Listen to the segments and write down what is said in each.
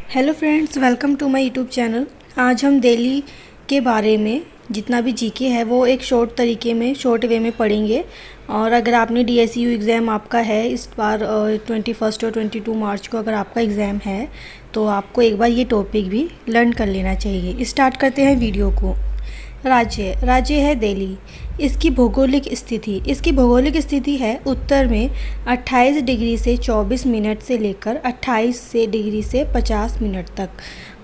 Hello friends, welcome to my YouTube channel. आज हम दिल्ली के बारे में जितना भी जीके है वो एक शॉर्ट वे में पढ़ेंगे। और अगर आपने डीएसयू एग्ज़ाम आपका है इस बार 21 और 22 मार्च को अगर आपका एग्ज़ाम है तो आपको एक बार ये टॉपिक भी लर्न कर लेना चाहिए। स्टार्ट करते हैं वीडियो को। राज्य है दिल्ली। इसकी भौगोलिक स्थिति है उत्तर में 28 डिग्री से 24 मिनट से लेकर 28 से डिग्री से 50 मिनट तक,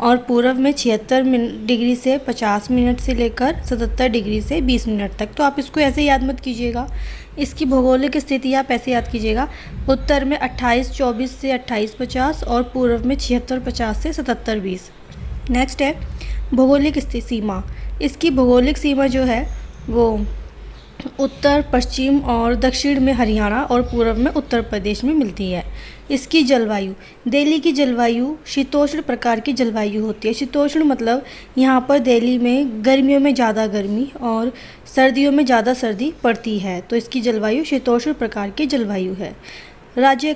और पूर्व में 76 डिग्री से 50 मिनट से लेकर 77 डिग्री से 20 मिनट तक। तो आप इसको ऐसे याद मत कीजिएगा, इसकी भौगोलिक स्थिति आप ऐसे याद कीजिएगा, उत्तर में 28-24 से 28-50 और पूर्व में 76-50 से 77-20। नेक्स्ट है भौगोलिक सीमा। इसकी भौगोलिक सीमा जो है वो उत्तर, पश्चिम और दक्षिण में हरियाणा और पूर्व में उत्तर प्रदेश में मिलती है। इसकी जलवायु, दिल्ली की जलवायु शीतोष्ण प्रकार की जलवायु होती है। शीतोष्ण मतलब यहाँ पर दिल्ली में गर्मियों में ज़्यादा गर्मी और सर्दियों में ज़्यादा सर्दी पड़ती है, तो इसकी जलवायु शीतोष्ण प्रकार की जलवायु है। राज्य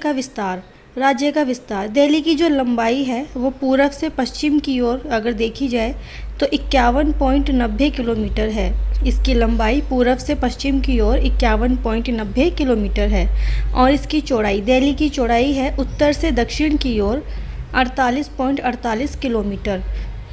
का विस्तार दिल्ली की जो लंबाई है वो पूर्व से पश्चिम की ओर अगर देखी जाए तो 51.90 किलोमीटर है। इसकी लंबाई पूर्व से पश्चिम की ओर 51.90 किलोमीटर है। और इसकी चौड़ाई, दिल्ली की चौड़ाई है उत्तर से दक्षिण की ओर 48.48 किलोमीटर।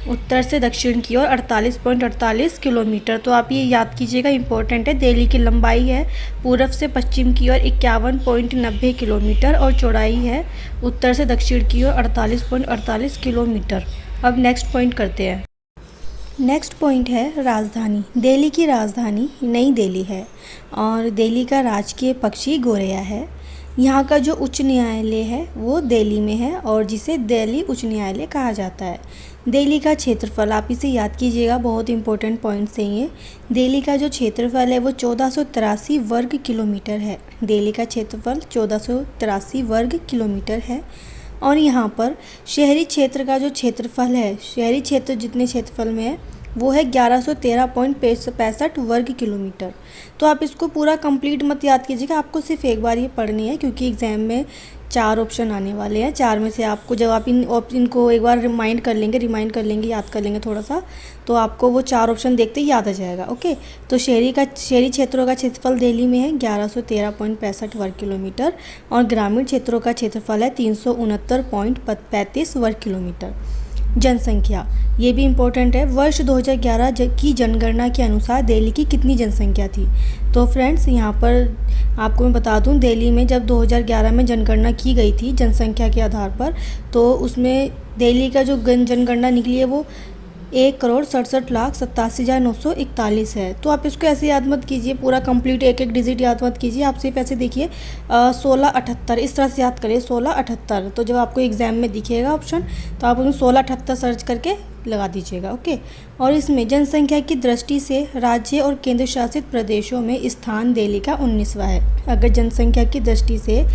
उत्तर से दक्षिण की ओर 48.48 किलोमीटर। तो आप ये याद कीजिएगा, इंपॉर्टेंट है। दिल्ली की लंबाई है पूर्व से पश्चिम की ओर 51.90 किलोमीटर और चौड़ाई है उत्तर से दक्षिण की ओर 48.48 किलोमीटर। अब नेक्स्ट पॉइंट करते हैं। नेक्स्ट पॉइंट है राजधानी। दिल्ली की राजधानी नई दिल्ली है और दिल्ली का राजकीय पक्षी गोरैया है। यहाँ का जो उच्च न्यायालय है वो दिल्ली में है और जिसे दिल्ली उच्च न्यायालय कहा जाता है। दिल्ली का क्षेत्रफल, आप इसे याद कीजिएगा, बहुत इंपॉर्टेंट पॉइंट्स हैं ये। दिल्ली का जो क्षेत्रफल है वो 1483 वर्ग किलोमीटर है। दिल्ली का क्षेत्रफल 1483 वर्ग किलोमीटर है। और यहाँ पर शहरी क्षेत्र का जो क्षेत्रफल है, शहरी क्षेत्र जितने क्षेत्रफल में है वो है 1113.65 वर्ग किलोमीटर। तो आप इसको पूरा कंप्लीट मत याद कीजिएगा, आपको सिर्फ एक बार ये पढ़नी है क्योंकि एग्ज़ाम में 4 ऑप्शन आने वाले हैं। 4 में से आपको जब आप इनको एक बार रिमाइंड कर लेंगे, याद कर लेंगे थोड़ा सा, तो आपको वो 4 ऑप्शन देखते ही याद आ जाएगा। ओके, तो शहरी क्षेत्रों का क्षेत्रफल दिल्ली में है 1113.65 वर्ग किलोमीटर और ग्रामीण क्षेत्रों का क्षेत्रफल है 369.35 वर्ग किलोमीटर। जनसंख्या, ये भी इम्पोर्टेंट है। वर्ष 2011 की जनगणना के अनुसार दिल्ली की कितनी जनसंख्या थी? तो फ्रेंड्स, यहाँ पर आपको मैं बता दूँ, दिल्ली में जब 2011 में जनगणना की गई थी जनसंख्या के आधार पर, तो उसमें दिल्ली का जो जनगणना निकली है वो 1,67,87,941 है। तो आप इसको ऐसे याद मत कीजिए, पूरा कंप्लीट एक एक डिजिट याद मत कीजिए, आप सिर्फ ऐसे देखिए 1678 इस तरह से याद करिए, 1678। तो जब आपको एग्जाम में दिखेगा ऑप्शन तो आप उसमें 1678 सर्च करके लगा दीजिएगा। ओके, और इसमें जनसंख्या की दृष्टि से राज्य और केंद्र शासित प्रदेशों में स्थान दिल्ली का 19वां है। अगर जनसंख्या की दृष्टि से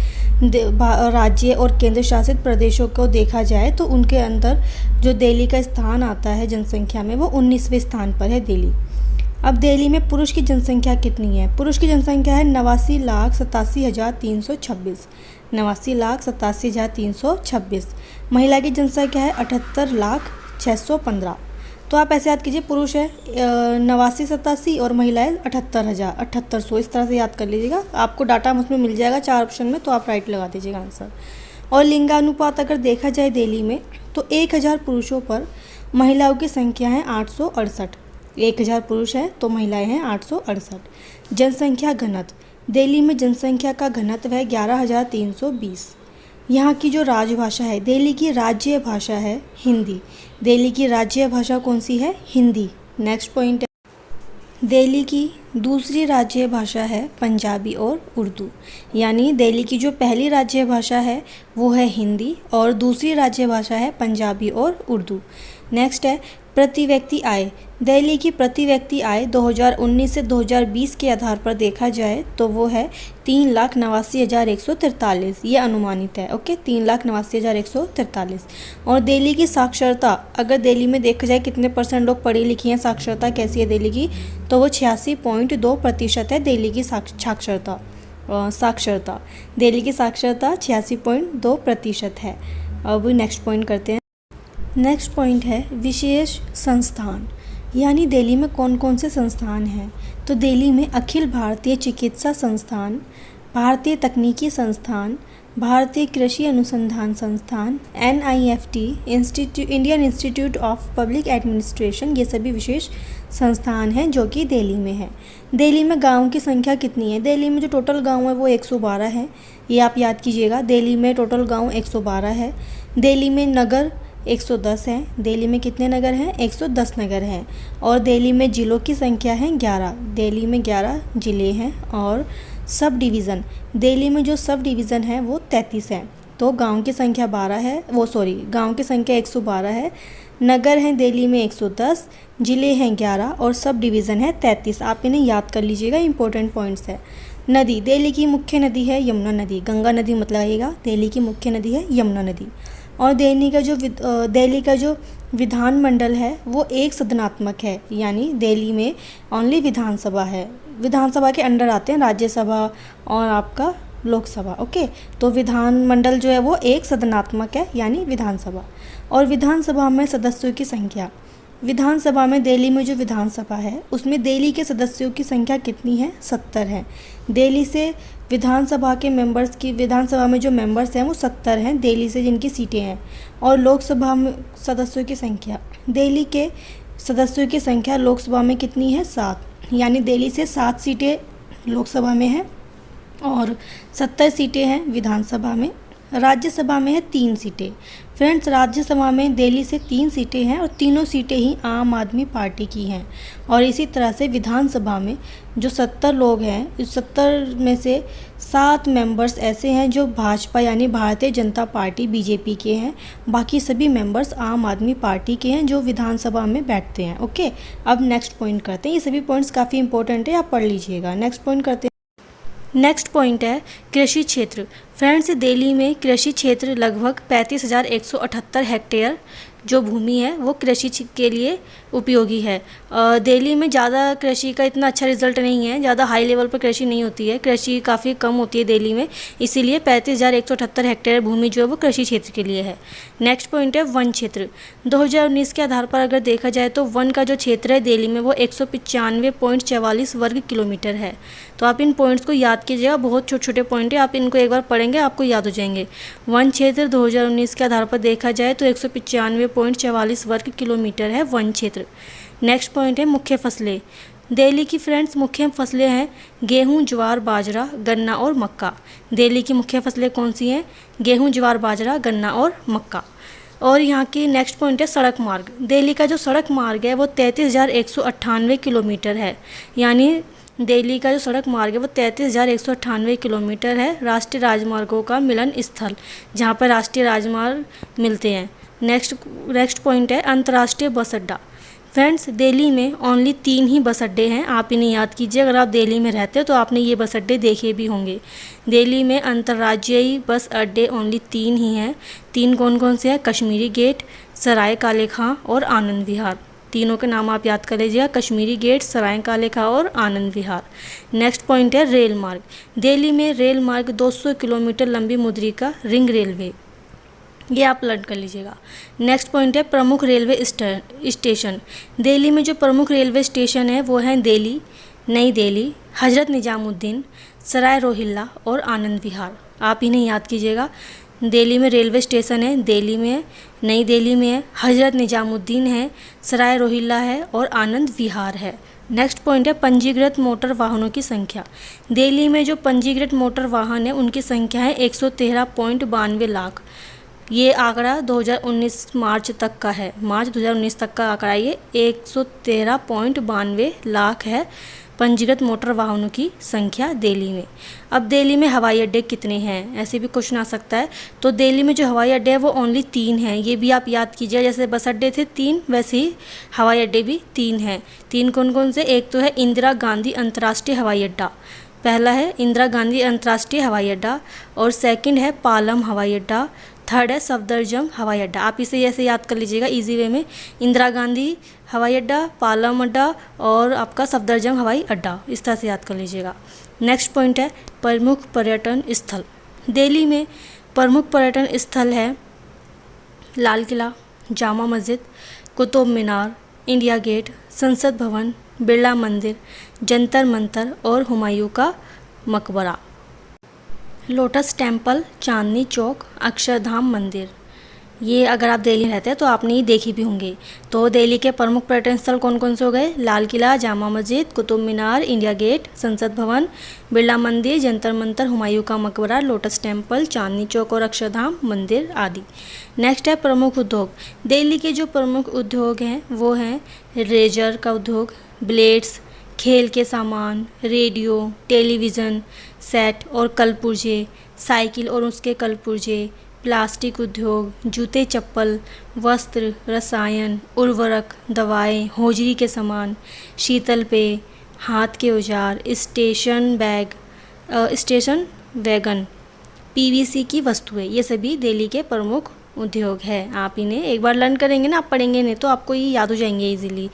राज्य और केंद्र शासित प्रदेशों को देखा जाए तो उनके अंदर जो दिल्ली का स्थान आता है जनसंख्या में वो 19वें स्थान पर है दिल्ली। अब दिल्ली में पुरुष की जनसंख्या कितनी है? पुरुष की जनसंख्या है 89,87,326। 89,87,326। महिला की जनसंख्या है 78,615। तो आप ऐसे याद कीजिए, पुरुष है 89,87 और महिला है 78,100। इस तरह से याद कर लीजिएगा, आपको डाटा उसमें मिल जाएगा 4 ऑप्शन में, तो आप राइट लगा दीजिएगा आंसर। और लिंगानुपात अगर देखा जाए दिल्ली में तो 1000 पुरुषों पर महिलाओं की संख्या है 868। 1000 पुरुष हैं तो महिलाएं हैं 868। जनसंख्या घनत्व, दिल्ली में जनसंख्या का घनत्व है 11,320। यहाँ की जो राजभाषा है, दिल्ली की राज्य भाषा है हिंदी। दिल्ली की राज्य भाषा कौन सी है? हिंदी। नेक्स्ट पॉइंट है, दिल्ली की दूसरी राज्य भाषा है पंजाबी और उर्दू। यानी दिल्ली की जो पहली राज्य भाषा है वो है हिंदी और दूसरी राज्य भाषा है पंजाबी और उर्दू। नेक्स्ट है प्रति व्यक्ति आय। दिल्ली की प्रति व्यक्ति आय 2019 से 2020 के आधार पर देखा जाए तो वो है 3,89,143। ये अनुमानित है। ओके, 3,89,143। और दिल्ली की साक्षरता, अगर दिल्ली में देखा जाए कितने % लोग पढ़े लिखे हैं, साक्षरता कैसी है दिल्ली की, तो वो 86.2% है दिल्ली की साक्षरता। दिल्ली की साक्षरता 86.2% है। अब नेक्स्ट पॉइंट करते हैं। नेक्स्ट पॉइंट है विशेष संस्थान, यानी दिल्ली में कौन कौन से संस्थान हैं। तो दिल्ली में अखिल भारतीय चिकित्सा संस्थान, भारतीय तकनीकी संस्थान, भारतीय कृषि अनुसंधान संस्थान, NIFT, Indian institute of public administration, ये सभी विशेष संस्थान हैं जो कि दिल्ली में है। दिल्ली में गाँव की संख्या कितनी है? दिल्ली में जो टोटल गाँव है वो 112 है, ये आप याद कीजिएगा। दिल्ली में टोटल गाँव 112 है। दिल्ली में नगर 110 है। दिल्ली में कितने नगर हैं? 110 नगर हैं। और दिल्ली में ज़िलों की संख्या है 11। दिल्ली में 11 ज़िले हैं। और सब डिवीज़न, दिल्ली में जो सब डिवीज़न है वो 33 है। तो गांव की संख्या 12 है, गांव की संख्या 112 है, नगर हैं दिल्ली में 110, ज़िले हैं 11 और सब डिवीज़न है 33। आप इन्हें याद कर लीजिएगा, इंपॉर्टेंट पॉइंट्स है। नदी, दिल्ली की मुख्य नदी है यमुना नदी। गंगा नदी मत लगाइएगा, दिल्ली की मुख्य नदी है यमुना नदी। और दिल्ली का जो विधानमंडल है वो एक सदनात्मक है, यानी दिल्ली में ओनली विधानसभा है। विधानसभा के अंडर आते हैं राज्यसभा और आपका लोकसभा। ओके, तो विधानमंडल जो है वो एक सदनात्मक है, यानी विधानसभा। और विधानसभा में सदस्यों की संख्या, विधानसभा में दिल्ली में जो विधानसभा है उसमें दिल्ली के सदस्यों की संख्या कितनी है? 70 है। दिल्ली से विधानसभा में जो मेंबर्स हैं वो 70 हैं, दिल्ली से जिनकी सीटें हैं। और लोकसभा में सदस्यों की संख्या, दिल्ली के सदस्यों की संख्या लोकसभा में कितनी है? 7, यानी दिल्ली से 7 सीटें लोकसभा में हैं और 70 सीटें हैं विधानसभा में। राज्यसभा में है 3 सीटें। फ्रेंड्स, राज्यसभा में दिल्ली से 3 सीटें हैं और तीनों सीटें ही आम आदमी पार्टी की हैं। और इसी तरह से विधानसभा में जो 70 लोग हैं, इस 70 में से 7 मेंबर्स ऐसे हैं जो भाजपा यानी भारतीय जनता पार्टी BJP के हैं। बाकी सभी मेंबर्स आम आदमी पार्टी के हैं जो विधानसभा में बैठते हैं। ओके, अब नेक्स्ट पॉइंट करते हैं। ये सभी पॉइंट्स काफ़ी इंपॉर्टेंट है, आप पढ़ लीजिएगा। नेक्स्ट पॉइंट करते हैं। नेक्स्ट पॉइंट है कृषि क्षेत्र। फ्रेंड्स, दिल्ली में कृषि क्षेत्र लगभग 35,178 हेक्टेयर जो भूमि है वो कृषि के लिए उपयोगी है। दिल्ली में ज़्यादा कृषि का इतना अच्छा रिजल्ट नहीं है, ज़्यादा हाई लेवल पर कृषि नहीं होती है, कृषि काफ़ी कम होती है दिल्ली में, इसीलिए 35,178 हेक्टेयर भूमि जो है वो कृषि क्षेत्र के लिए है। नेक्स्ट पॉइंट है वन क्षेत्र। 2019 के आधार पर अगर देखा जाए तो वन का जो क्षेत्र है दिल्ली में वो 195.44 वर्ग किलोमीटर है। तो आप इन पॉइंट्स को याद कीजिएगा, बहुत छोटे छोटे पॉइंट है, आप इनको एक बार पढ़ेंगे आपको याद हो जाएंगे। वन क्षेत्र 2019 के आधार पर देखा जाए तो 195.44 वर्ग किलोमीटर है वन क्षेत्र। नेक्स्ट पॉइंट है मुख्य फसलें। दिल्ली की फ्रेंड्स मुख्य फसलें हैं गेहूं, ज्वार, बाजरा, गन्ना और मक्का। दिल्ली की मुख्य फसलें कौन सी हैं? गेहूं, ज्वार, बाजरा, गन्ना और मक्का। और यहाँ की नेक्स्ट पॉइंट है सड़क मार्ग। दिल्ली का जो सड़क मार्ग है वो 33,198 किलोमीटर है, यानी दिल्ली का जो सड़क मार्ग है वो 33,198 किलोमीटर है। राष्ट्रीय राजमार्गों का मिलन स्थल, जहाँ पर राष्ट्रीय राजमार्ग मिलते हैं। नेक्स्ट पॉइंट है अंतर्राष्ट्रीय बस अड्डा। फ्रेंड्स, दिल्ली में ओनली 3 ही बस अड्डे हैं, आप इन्हें याद कीजिए। अगर आप दिल्ली में रहते हो तो आपने ये बस अड्डे देखे भी होंगे। दिल्ली में अंतर्राज्यीय बस अड्डे ओनली 3 ही हैं। 3 कौन कौन से हैं? कश्मीरी गेट, सराय काले खां और आनंद विहार। तीनों के नाम आप याद कर लीजिएगा, कश्मीरी गेट, सराय काले खां और आनंद विहार। नेक्स्ट पॉइंट है रेल मार्ग। दिल्ली में रेल मार्ग 200 किलोमीटर लंबी मुद्रिका रिंग रेलवे, ये आप लर्न कर लीजिएगा। नेक्स्ट पॉइंट है प्रमुख रेलवे स्टेशन। दिल्ली में जो प्रमुख रेलवे स्टेशन है वो हैं दिल्ली, नई दिल्ली, हजरत निजामुद्दीन, सराय रोहिल्ला और आनंद विहार। आप इन्हें याद कीजिएगा। दिल्ली में रेलवे स्टेशन है, दिल्ली में है, नई दिल्ली में है, हजरत निजामुद्दीन है, सराय रोहिल्ला है और आनंद विहार है। नेक्स्ट पॉइंट है पंजीकृत मोटर वाहनों की संख्या। दिल्ली में जो पंजीकृत मोटर वाहन है उनकी संख्या है 113.92 लाख। ये आंकड़ा 2019 मार्च तक का है, मार्च 2019 तक का आंकड़ा ये 113.92 लाख है पंजीकृत मोटर वाहनों की संख्या दिल्ली में। अब दिल्ली में हवाई अड्डे कितने हैं, ऐसे भी क्वेश्चन आ सकता है। तो दिल्ली में जो हवाई अड्डे हैं वो ओनली 3 हैं, ये भी आप याद कीजिए। जैसे बस अड्डे थे 3, वैसे ही हवाई अड्डे भी 3 हैं। 3 कौन कौन से? एक तो है इंदिरा गांधी अंतर्राष्ट्रीय हवाई अड्डा, पहला है इंदिरा गांधी अंतर्राष्ट्रीय हवाई अड्डा, और सेकंड है पालम हवाई अड्डा, थर्ड है सफदरजंग हवाई अड्डा। आप इसे ऐसे याद कर लीजिएगा इजी वे में, इंदिरा गांधी हवाई अड्डा, पालम अड्डा और आपका सफदरजंग हवाई अड्डा, इस तरह से याद कर लीजिएगा। नेक्स्ट पॉइंट है प्रमुख पर्यटन स्थल। दिल्ली में प्रमुख पर्यटन स्थल है लाल किला, जामा मस्जिद, कुतुब मीनार, इंडिया गेट, संसद भवन, बिरला मंदिर, जंतर मंतर और हुमायूं का मकबरा। लोटस टेम्पल, चांदनी चौक, अक्षरधाम मंदिर, ये अगर आप दिल्ली में रहते हैं तो आपने ये देखी भी होंगे। तो दिल्ली के प्रमुख पर्यटन स्थल कौन कौन से हो गए? लाल किला, जामा मस्जिद, कुतुब मीनार, इंडिया गेट, संसद भवन, बिरला मंदिर, जंतर मंतर, हुमायूं का मकबरा, लोटस टेम्पल, चांदनी चौक और अक्षरधाम मंदिर आदि। नेक्स्ट है प्रमुख उद्योग। दिल्ली के जो प्रमुख उद्योग हैं वो हैं रेजर का उद्योग, ब्लेड्स, खेल के सामान, रेडियो, टेलीविज़न सेट और कलपुर्जे, साइकिल और उसके कलपुर्जे, प्लास्टिक उद्योग, जूते चप्पल, वस्त्र, रसायन, उर्वरक, दवाएं, होजरी के सामान, शीतल पेय, हाथ के औजार, स्टेशन वैगन, पीवीसी की वस्तुएं, ये सभी दिल्ली के प्रमुख उद्योग है। आप इन्हें एक बार लर्न करेंगे ना, आप पढ़ेंगे नहीं तो आपको ये याद हो जाएंगे इजीली।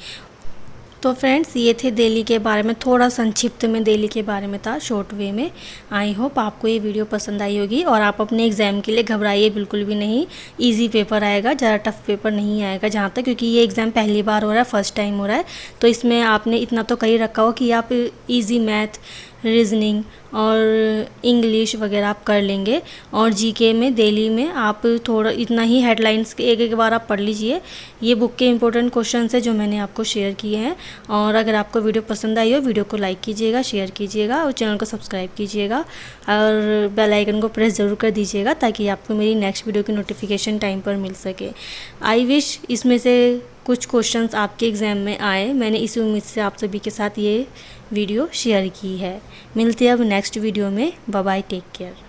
तो फ्रेंड्स, ये थे दिल्ली के बारे में, थोड़ा संक्षिप्त में दिल्ली के बारे में था, शॉर्ट वे में। आई होप आपको ये वीडियो पसंद आई होगी और आप अपने एग्ज़ाम के लिए घबराइए बिल्कुल भी नहीं। इजी पेपर आएगा, ज़्यादा टफ पेपर नहीं आएगा जहाँ तक, क्योंकि ये एग्ज़ाम पहली बार हो रहा है, फर्स्ट टाइम हो रहा है। तो इसमें आपने इतना तो कर ही रखा हो कि आप ईजी मैथ, रीजनिंग और इंग्लिश वगैरह आप कर लेंगे। और जीके में दिल्ली में आप थोड़ा इतना ही हेडलाइंस एक एक बार आप पढ़ लीजिए। ये बुक के इंपॉर्टेंट क्वेश्चन है जो मैंने आपको शेयर किए हैं। और अगर आपको वीडियो पसंद आई हो, वीडियो को लाइक कीजिएगा, शेयर कीजिएगा और चैनल को सब्सक्राइब कीजिएगा और बेल आइकन को प्रेस ज़रूर कर दीजिएगा ताकि आपको मेरी नेक्स्ट वीडियो की नोटिफिकेशन टाइम पर मिल सके। आई विश इसमें से कुछ क्वेश्चंस आपके एग्ज़ाम में आए। मैंने इसी उम्मीद से आप सभी के साथ ये वीडियो शेयर की है। मिलते हैं अब नेक्स्ट वीडियो में। Bye bye, take care.